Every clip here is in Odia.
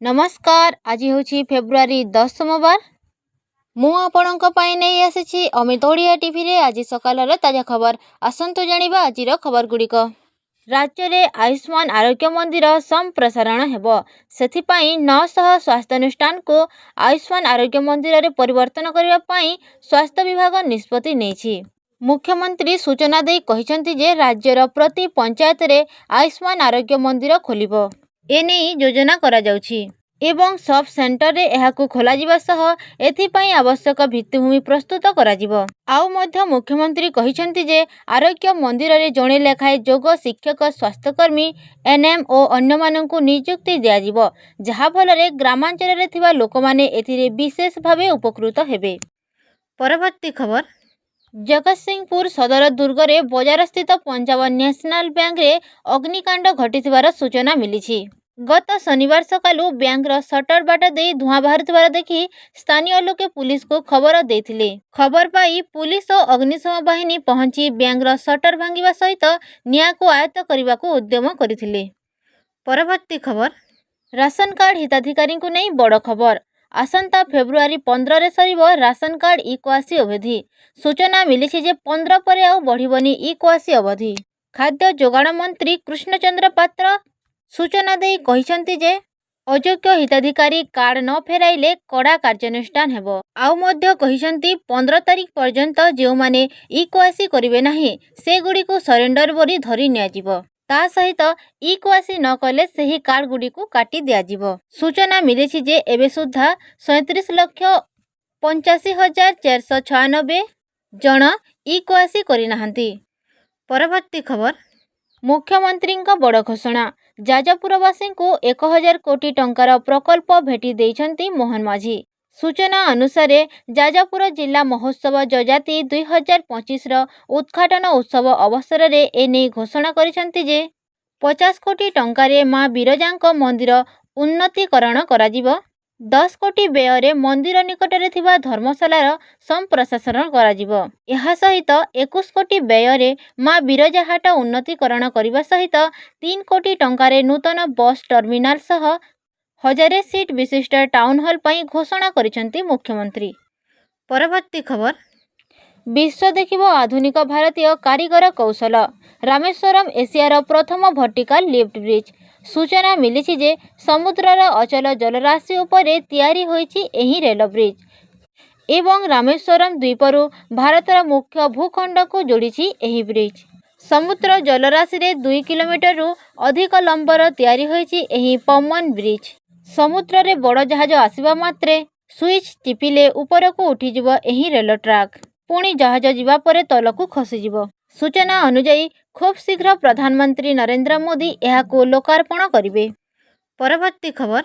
नमस्कार। आज हूँ फेब्रुआरी 10 सोमवार। मु आपणक नहीं आसी अमित ओडिया टीवी रे आज सकाल ताजा खबर। आसतु जानिबा आजिर खबर गुड़िक। राज्य में आयुष्मान आरोग्य मंदिर संप्रसारण हेबो। सेथिपाई 900 स्वास्थ्यानुष्ठान को आयुष्मान आरोग्य मंदिर रे परिवर्तन करने पाई स्वास्थ्य विभाग निष्पत्ति नेछि। मुख्यमंत्री सूचना दे कहिसंति जे राज्यर प्रति पंचायत रे आयुष्मान आरोग्य मंदिर खोलिबो। एने योजना करा जाउछि एवं सब सेंटर रे एहाकु खोला जिबा सह एथिपाई आवश्यक भित्तिभूमि प्रस्तुत करा जिबो। आउ मध्य मुख्यमंत्री कहिसंति जे आरोग्य मंदिर रे जणे लेखाए योग शिक्षक स्वास्थ्यकर्मी एनएम और अन्य माननकु नियुक्ति दिया जिबो, जहा फल रे ग्रामांचल रे थिबा लोक माने एथिरे विशेष भावे उपकृत हेबे। परवर्ती खबर। जगतसिंहपुर सदर दुर्ग रे बजार स्थित पंजाब नेशनल बैंक रे अग्निकांड घटिथिबार सूचना मिली। गत शनिवार सकालू बैंक रो शटर बाट दे धुआं बाहर देखि स्थानीय लोके पुलिस को खबर देथिले। खबर पाई पुलिस और अग्निशम बाहिनी पहुंची बैंक रो शटर भांगिबा सहित निया को आयत्त करबाकू उद्यम करथिले। परवर्ती खबर। राशन कार्ड हिताधिकारी को नहीं बड़ खबर। आसंता फेब्रुआरी 15 रे सरीबो राशन कार्ड इक्वासी अवधि। सूचना मिली जे 15 पर आउ बढ़िबनी इक्वासी अवधि। खाद्य जोगाण मंत्री कृष्णचंद्र पात्र सूचना दे कहिसंति जे अयोग्य हिताधिकारी कार्ड न फेराइले कड़ा कार्यानुष्ठान हेबो। आउ मध्य कहिसंति 15 तारिख पर्यंत जो माने इक्वासी करिवे नाही से गुडी को सरेंडर बोली धरि निया जिवो। ता सहित इक्वासी न कले सही कार्ड गुडी को काटी दिया जिवो। सूचना मिली जे एबे सुद्धा 37,85,496 जन इक्वासी करि नाहंती। परवर्ती खबर। मुख्यमंत्री बड़ घोषणा। जाजपुरवासी को 1000 कोटी टंकार प्रकल्प भेटी देइछंती मोहन माझी। सूचना अनुसार जाजपुर जिला महोत्सव जजाति 2025 उद्घाटन उत्सव अवसर रे एने घोषणा करिसंती जे 50 कोटी टंकारे मां बिरजांक मंदिर उन्नतीकरण कराजिबो। 10 कोटी व्यय मंदिर निकटरे थिबा धर्मशालार संप्रसारण कराजिबो। यहा सहित 21 कोटी व्यय मां बिरजाहाट उन्नतीकरण करने सहित 3 कोटी टंकारे नूतन बस टर्मिनाल सह 1000 सीट विशिष्ट टाउन हॉल पई घोषणा करिसंती मुख्यमंत्री। परवर्ती खबर। विश्व देखिबो आधुनिक भारतीय कारीगर कौशल। रामेश्वरम एशियार प्रथम वर्टिकल लिफ्ट ब्रिज। सूचना मिली जे समुद्रर अचल जलराशि उपरे तैयारी होईछि एही रेल ब्रिज एवं रामेश्वरम द्वीपरु भारतर मुख्य भूखंड को जोड़िछि एही ब्रिज। समुद्र जलराशि रे 2 किलोमीटर अधिक लंबर तैयारी होईछि एही पमन ब्रिज। समुद्र रे बड़ जहाज आसीबा मात्रे स्विच टिपिले ऊपर को उठिजिबो एही रेल ट्रैक, पुणी जहाज जीवा परे तलकू खसीजिबो। सूचना अनुसार खूब शीघ्र प्रधानमंत्री नरेंद्र मोदी एहाको लोकार्पण करिवे। परवर्ती खबर।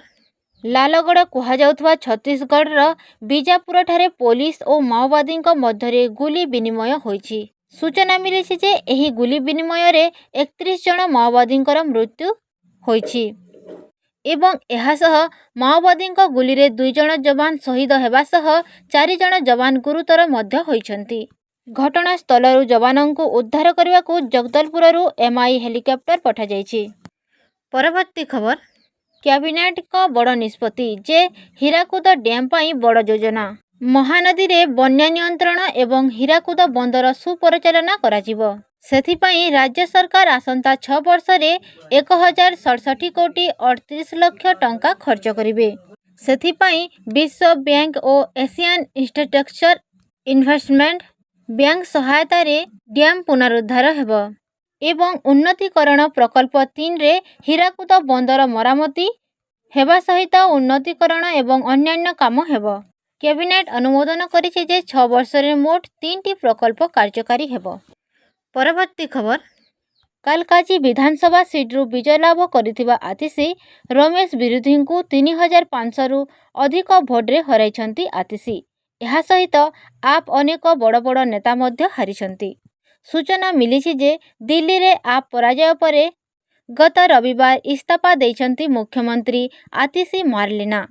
लालगड़ कुहाजाउथवा छत्तीसगढ़ बीजापुर ठारे पुलिस और माओवादी मध्य गुली विनिमय होईछि। सूचना मिली जे एही गुली विनिमय रे 31 जन माओवादी मृत्यु होईछि एवं एहा सह माओवादी गुली रे 2 जन जवान शहीद हेबा सह 4 जन जवान गुरुतर मध्य होईछंती। घटनास्थल जवानों को उद्धार करने को जगदलपुर एमआई हेलिकॉप्टर पठा जाइछि। परवर्ती खबर। कैबिनेट का बड़ निष्पत्ति जे हीराकुद डैम पाई बड़ योजना। महानदी रे बन्या नियंत्रण एवं हीराकुद बंदर सुपरिचालना कराजिबो। सेथिपाई राज्य सरकार आसंता 6 वर्ष रे 1067 कोटी 38 लाख टंका खर्च करिवे। सेथिपाई विश्व बैंक और एशियन इंफ्रास्ट्रक्चर इन्वेस्टमेंट बैंक सहायता रे डैम पुनरुद्धार हेबो एवं उन्नतीकरण प्रकल्प 3 रे हीराकुद बंदर मरामती हेबा सहित उन्नतीकरण एवं अन्यान्य काम हेबो। कैबिनेट अनुमोदन करिछि जे 6 वर्ष रे मोट 3टी प्रकल्प कार्यकारी हेबो। परवर्ती खबर। कालकाजी विधानसभा सीट्रु विजय लाभ करिथिबा आतिशी रमेश विरोधी को 3500 रु अधिक भोट रे हराइछंती आतिशी। यह सहित आप अनेक बड़ बड़ नेता मध्य हारिछंती। सूचना मिली जे दिल्ली रे आप पराजय परे गत रविवार इस्तीफा देइछंती मुख्यमंत्री आतिशी मार्लेना।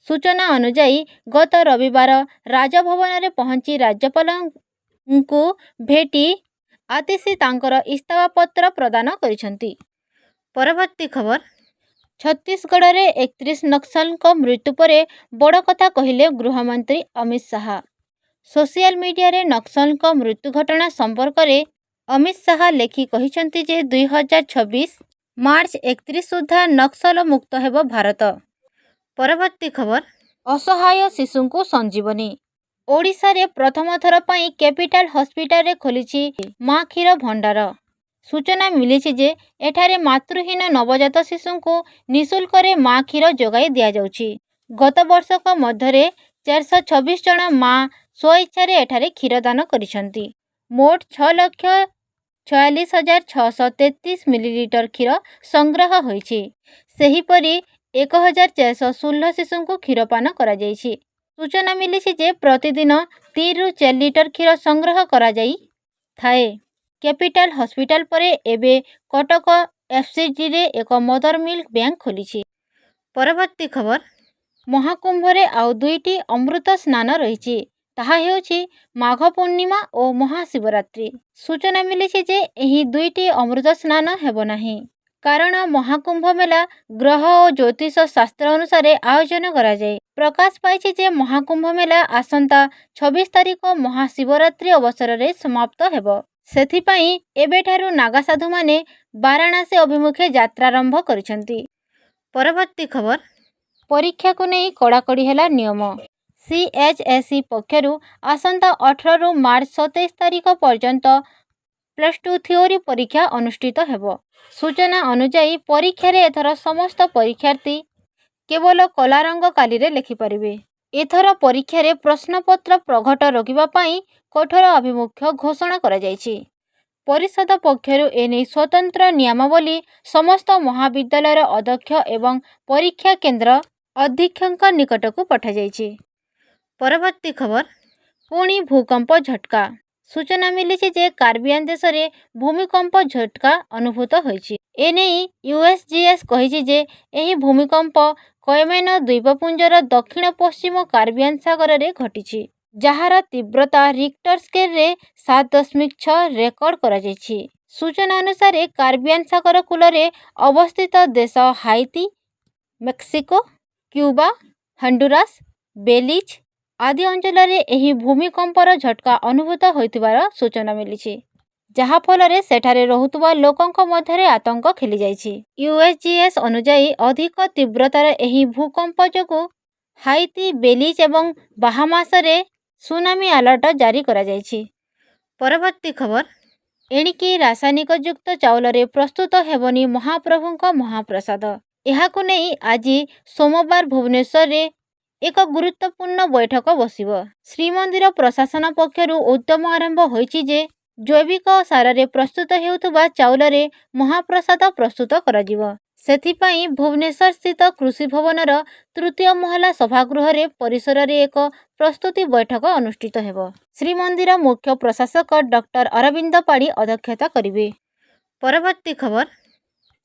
सूचना अनुसार गत रविवार राजभवन रे पहुंची राज्यपाल को भेटी आतिशी तांकर इस्तीफा पत्र प्रदान करिछंती। परवर्ती खबर। ଛତିଶଗଡ଼ରେ 31 ନକ୍ସଲଙ୍କ ମୃତ୍ୟୁ ପରେ ବଡ଼ କଥା କହିଲେ ଗୃହମନ୍ତ୍ରୀ ଅମିତ ଶାହା। ସୋସିଆଲ ମିଡ଼ିଆରେ ନକ୍ସଲଙ୍କ ମୃତ୍ୟୁ ଘଟଣା ସମ୍ପର୍କରେ ଅମିତ ଶାହା ଲେଖି କହିଛନ୍ତି ଯେ 2026 ମାର୍ଚ୍ଚ 31 ସୁଦ୍ଧା ନକ୍ସଲ ମୁକ୍ତ ହେବ ଭାରତ। ପରବର୍ତ୍ତୀ ଖବର, ଅସହାୟ ଶିଶୁଙ୍କୁ ସଞ୍ଜୀବନୀ। ଓଡ଼ିଶାରେ ପ୍ରଥମ ଥର ପାଇଁ କ୍ୟାପିଟାଲ ହସ୍ପିଟାଲରେ ଖୋଲିଛି ମା କ୍ଷୀର ଭଣ୍ଡାର। ସୂଚନା ମିଳିଛି ଯେ ଏଠାରେ ମାତୃହୀନ ନବଜାତ ଶିଶୁଙ୍କୁ ନିଃଶୁଳ୍କରେ ମା କ୍ଷୀର ଯୋଗାଇ ଦିଆଯାଉଛି। ଗତ ବର୍ଷକ ମଧ୍ୟରେ 426 ଜଣ ମା ସ୍ୱଇଚ୍ଛାରେ ଏଠାରେ କ୍ଷୀର ଦାନ କରିଛନ୍ତି। ମୋଟ 6,46,633 ମିଲିଲିଟର କ୍ଷୀର ସଂଗ୍ରହ ହୋଇଛି। ସେହିପରି 1,416 ଶିଶୁଙ୍କୁ କ୍ଷୀରପାନ କରାଯାଇଛି। ସୂଚନା ମିଳିଛି ଯେ ପ୍ରତିଦିନ 3ରୁ 4 ଲିଟର କ୍ଷୀର ସଂଗ୍ରହ କରାଯାଇଥାଏ। କ୍ୟାପିଟାଲ ହସ୍ପିଟାଲ ପରେ ଏବେ କଟକ ଏଫ୍ସିଜିରେ ଏକ ମଦର ମିଲ୍କ ବ୍ୟାଙ୍କ ଖୋଲିଛି। ପରବର୍ତ୍ତୀ ଖବର, ମହାକୁମ୍ଭରେ ଆଉ 2ଟି ଅମୃତ ସ୍ନାନ ରହିଛି। ତାହା ହେଉଛି ମାଘ ପୂର୍ଣ୍ଣିମା ଓ ମହାଶିବରାତ୍ରି। ସୂଚନା ମିଳିଛି ଯେ ଏହି 2ଟି ଅମୃତ ସ୍ନାନ ହେବ ନାହିଁ, କାରଣ ମହାକୁମ୍ଭ ମେଳା ଗ୍ରହ ଓ ଜ୍ୟୋତିଷ ଶାସ୍ତ୍ର ଅନୁସାରେ ଆୟୋଜନ କରାଯାଏ। ପ୍ରକାଶ ପାଇଛି ଯେ ମହାକୁମ୍ଭ ମେଳା ଆସନ୍ତା 26 ତାରିଖ ମହାଶିବରାତ୍ରି ଅବସରରେ ସମାପ୍ତ ହେବ। ସେଥିପାଇଁ ଏବେଠାରୁ ନାଗାସାଧୁମାନେ ବାରାଣାସୀ ଅଭିମୁଖେ ଯାତ୍ରାରମ୍ଭ କରିଛନ୍ତି। ପରବର୍ତ୍ତୀ ଖବର, ପରୀକ୍ଷାକୁ ନେଇ କଡ଼ାକଡ଼ି ହେଲା ନିୟମ। ସିଏଚ୍ଏସ୍ଇ ପକ୍ଷରୁ ଆସନ୍ତା 18ରୁ ମାର୍ଚ୍ଚ 27 ତାରିଖ ପର୍ଯ୍ୟନ୍ତ +2 ଥିଓରି ପରୀକ୍ଷା ଅନୁଷ୍ଠିତ ହେବ। ସୂଚନା ଅନୁଯାୟୀ ପରୀକ୍ଷାରେ ଏଥର ସମସ୍ତ ପରୀକ୍ଷାର୍ଥୀ କେବଳ କଳା ରଙ୍ଗ କାଲିରେ ଲେଖିପାରିବେ। ଏଥର ପରୀକ୍ଷାରେ ପ୍ରଶ୍ନପତ୍ର ପ୍ରଘଟ ରୋକିବା ପାଇଁ କଠୋର ଆଭିମୁଖ୍ୟ ଘୋଷଣା କରାଯାଇଛି। ପରିଷଦ ପକ୍ଷରୁ ଏନେଇ ସ୍ୱତନ୍ତ୍ର ନିୟମାବଳୀ ସମସ୍ତ ମହାବିଦ୍ୟାଳୟର ଅଧ୍ୟକ୍ଷ ଏବଂ ପରୀକ୍ଷା କେନ୍ଦ୍ର ଅଧୀକ୍ଷକଙ୍କ ନିକଟକୁ ପଠାଯାଇଛି। ପରବର୍ତ୍ତୀ ଖବର, ପୁଣି ଭୂକମ୍ପ ଝଟକା। ସୂଚନା ମିଳିଛି ଯେ କାରିବିଆନ ଦେଶରେ ଭୂମିକମ୍ପ ଝଟକା ଅନୁଭୂତ ହୋଇଛି। ଏନେଇ ୟୁଏସ୍ଜିଏସ୍ କହିଛି ଯେ ଏହି ଭୂମିକମ୍ପ କୟମେନ ଦ୍ୱୀପପୁଞ୍ଜର ଦକ୍ଷିଣ ପଶ୍ଚିମ କାରିବିଆନ ସାଗରରେ ଘଟିଛି, ଯାହାର ତୀବ୍ରତା ରିକ୍ଟର ସ୍କେଲରେ 7.6 ରେକର୍ଡ କରାଯାଇଛି। ସୂଚନା ଅନୁସାରେ କାରିବିଆନ ସାଗର କୂଳରେ ଅବସ୍ଥିତ ଦେଶ Haiti, Mexico, Cuba, Honduras, Belize ଆଦି ଅଞ୍ଚଳରେ ଏହି ଭୂମିକମ୍ପର ଝଟକା ଅନୁଭୂତ ହୋଇଥିବାର ସୂଚନା ମିଳିଛି, ଯାହାଫଳରେ ସେଠାରେ ରହୁଥିବା ଲୋକଙ୍କ ମଧ୍ୟରେ ଆତଙ୍କ ଖେଳିଯାଇଛି। ୟୁଏସ୍ଜିଏସ୍ ଅନୁଯାୟୀ ଅଧିକ ତୀବ୍ରତାର ଏହି ଭୂକମ୍ପ ଯୋଗୁଁ ହାଇତି, ବେଲିଜ ଏବଂ ବାହାମାସରେ ସୁନାମି ଆଲର୍ଟ ଜାରି କରାଯାଇଛି। ପରବର୍ତ୍ତୀ ଖବର, ଏଣିକି ରାସାୟନିକ ଯୁକ୍ତ ଚାଉଳରେ ପ୍ରସ୍ତୁତ ହେବନି ମହାପ୍ରଭୁଙ୍କ ମହାପ୍ରସାଦ। ଏହାକୁ ନେଇ ଆଜି ସୋମବାର ଭୁବନେଶ୍ୱରରେ ଏକ ଗୁରୁତ୍ୱପୂର୍ଣ୍ଣ ବୈଠକ ବସିବ। ଶ୍ରୀମନ୍ଦିର ପ୍ରଶାସନ ପକ୍ଷରୁ ଉଦ୍ୟମ ଆରମ୍ଭ ହୋଇଛି ଯେ ଜୈବିକ ସାରରେ ପ୍ରସ୍ତୁତ ହେଉଥିବା ଚାଉଳରେ ମହାପ୍ରସାଦ ପ୍ରସ୍ତୁତ କରାଯିବ। ସେଥିପାଇଁ ଭୁବନେଶ୍ୱରସ୍ଥିତ କୃଷି ଭବନର 3ୟ ମହଲା ସଭାଗୃହରେ ପରିସରରେ ଏକ ପ୍ରସ୍ତୁତି ବୈଠକ ଅନୁଷ୍ଠିତ ହେବ। ଶ୍ରୀମନ୍ଦିର ମୁଖ୍ୟ ପ୍ରଶାସକ ଡକ୍ଟର ଅରବିନ୍ଦ ପାଢ଼ୀ ଅଧ୍ୟକ୍ଷତା କରିବେ। ପରବର୍ତ୍ତୀ ଖବର,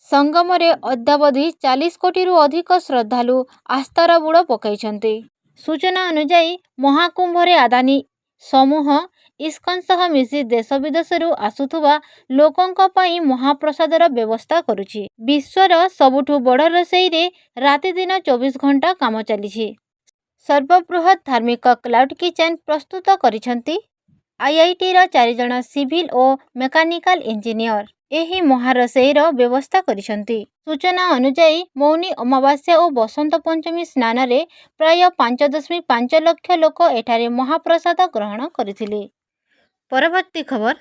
ସଙ୍ଗମରେ ଅଦ୍ୟାବଧି 40 କୋଟିରୁ ଅଧିକ ଶ୍ରଦ୍ଧାଳୁ ଆସ୍ଥାର ବୁଡ଼ ପକାଇଛନ୍ତି। ସୂଚନା ଅନୁଯାୟୀ ମହାକୁମ୍ଭରେ ଆଦାନୀ ସମୂହ ଇସ୍କନ ସହ ମିଶି ଦେଶ ବିଦେଶରୁ ଆସୁଥିବା ଲୋକଙ୍କ ପାଇଁ ମହାପ୍ରସାଦର ବ୍ୟବସ୍ଥା କରୁଛି। ବିଶ୍ୱର ସବୁଠୁ ବଡ଼ ରୋଷେଇରେ ରାତିଦିନ 24 ଘଣ୍ଟା କାମ ଚାଲିଛି। ସର୍ବବୃହତ ଧାର୍ମିକ କ୍ଲାଉଡ୍ କିଚେନ୍ ପ୍ରସ୍ତୁତ କରିଛନ୍ତି ଆଇଆଇଟିର 4 ଜଣ ସିଭିଲ ଓ ମେକାନିକାଲ ଇଞ୍ଜିନିୟର। ଏହି ମହାରୋଷେଇର ବ୍ୟବସ୍ଥା କରିଛନ୍ତି। ସୂଚନା ଅନୁଯାୟୀ ମୌନି ଅମାବାସ୍ୟା ଓ ବସନ୍ତ ପଞ୍ଚମୀ ସ୍ନାନରେ ପ୍ରାୟ 5.5 ଲକ୍ଷ ଲୋକ ଏଠାରେ ମହାପ୍ରସାଦ ଗ୍ରହଣ କରିଥିଲେ। ପରବର୍ତ୍ତୀ ଖବର,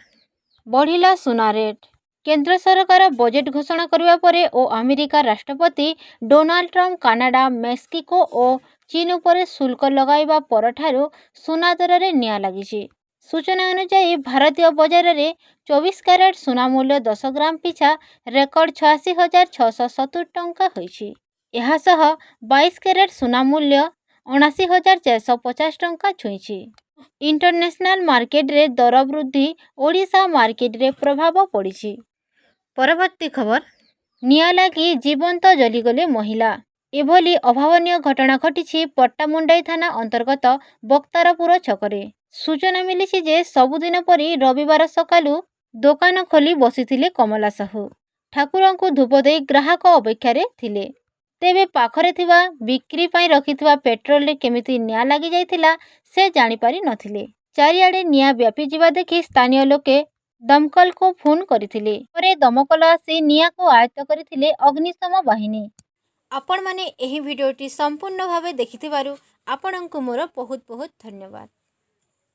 ବଢ଼ିଲା ସୁନା ରେଟ୍। କେନ୍ଦ୍ର ସରକାର ବଜେଟ୍ ଘୋଷଣା କରିବା ପରେ ଓ ଆମେରିକା ରାଷ୍ଟ୍ରପତି ଡୋନାଲ୍ଡ ଟ୍ରମ୍ପ କାନାଡା, ମେକ୍ସିକୋ ଓ ଚୀନ ଉପରେ ଶୁଳ୍କ ଲଗାଇବା ପରଠାରୁ ସୁନା ଦରରେ ନିଆଁ ଲାଗିଛି। ସୂଚନା ଅନୁଯାୟୀ ଭାରତୀୟ ବଜାରରେ 24 କ୍ୟାରେଟ ସୁନା ମୂଲ୍ୟ 10 ଗ୍ରାମ ପିଛା ରେକର୍ଡ 86,670 ଟଙ୍କା ହୋଇଛି। ଏହା ସହ 22 କ୍ୟାରେଟ ସୁନା ମୂଲ୍ୟ 79,450 ଟଙ୍କା ଛୁଇଁଛି। ଇଣ୍ଟରନ୍ୟାସନାଲ ମାର୍କେଟରେ ଦର ବୃଦ୍ଧି ଓଡ଼ିଶା ମାର୍କେଟରେ ପ୍ରଭାବ ପଡ଼ିଛି। ପରବର୍ତ୍ତୀ ଖବର, ନିଆଁ ଲାଗି ଜୀବନ୍ତ ଜଳିଗଲେ ମହିଳା। ଏଭଳି ଅଭାବନୀୟ ଘଟଣା ଘଟିଛି ପଟ୍ଟାମୁଣ୍ଡାଇ ଥାନା ଅନ୍ତର୍ଗତ ବକ୍ତାରପୁର ଛକରେ। ସୂଚନା ମିଳିଛି ଯେ ସବୁଦିନ ପରି ରବିବାର ସକାଳୁ ଦୋକାନ ଖୋଲି ବସିଥିଲେ କମଳା ସାହୁ। ଠାକୁରଙ୍କୁ ଧୂପ ଦେଇ ଗ୍ରାହକ ଅପେକ୍ଷାରେ ଥିଲେ। ତେବେ ପାଖରେ ଥିବା ବିକ୍ରି ପାଇଁ ରଖିଥିବା ପେଟ୍ରୋଲରେ କେମିତି ନିଆଁ ଲାଗିଯାଇଥିଲା ସେ ଜାଣିପାରି ନଥିଲେ। ଚାରିଆଡ଼େ ନିଆଁ ବ୍ୟାପିଯିବା ଦେଖି ସ୍ଥାନୀୟ ଲୋକେ ଦମକଲକୁ ଫୋନ୍ କରିଥିଲେ। ପରେ ଦମକଳ ଆସି ନିଆଁକୁ ଆୟତ୍ତ କରିଥିଲେ ଅଗ୍ନିଶମ ବାହିନୀ। ଆପଣମାନେ ଏହି ଭିଡ଼ିଓଟି ସମ୍ପୂର୍ଣ୍ଣ ଭାବେ ଦେଖିଥିବାରୁ ଆପଣଙ୍କୁ ମୋର ବହୁତ ବହୁତ ଧନ୍ୟବାଦ।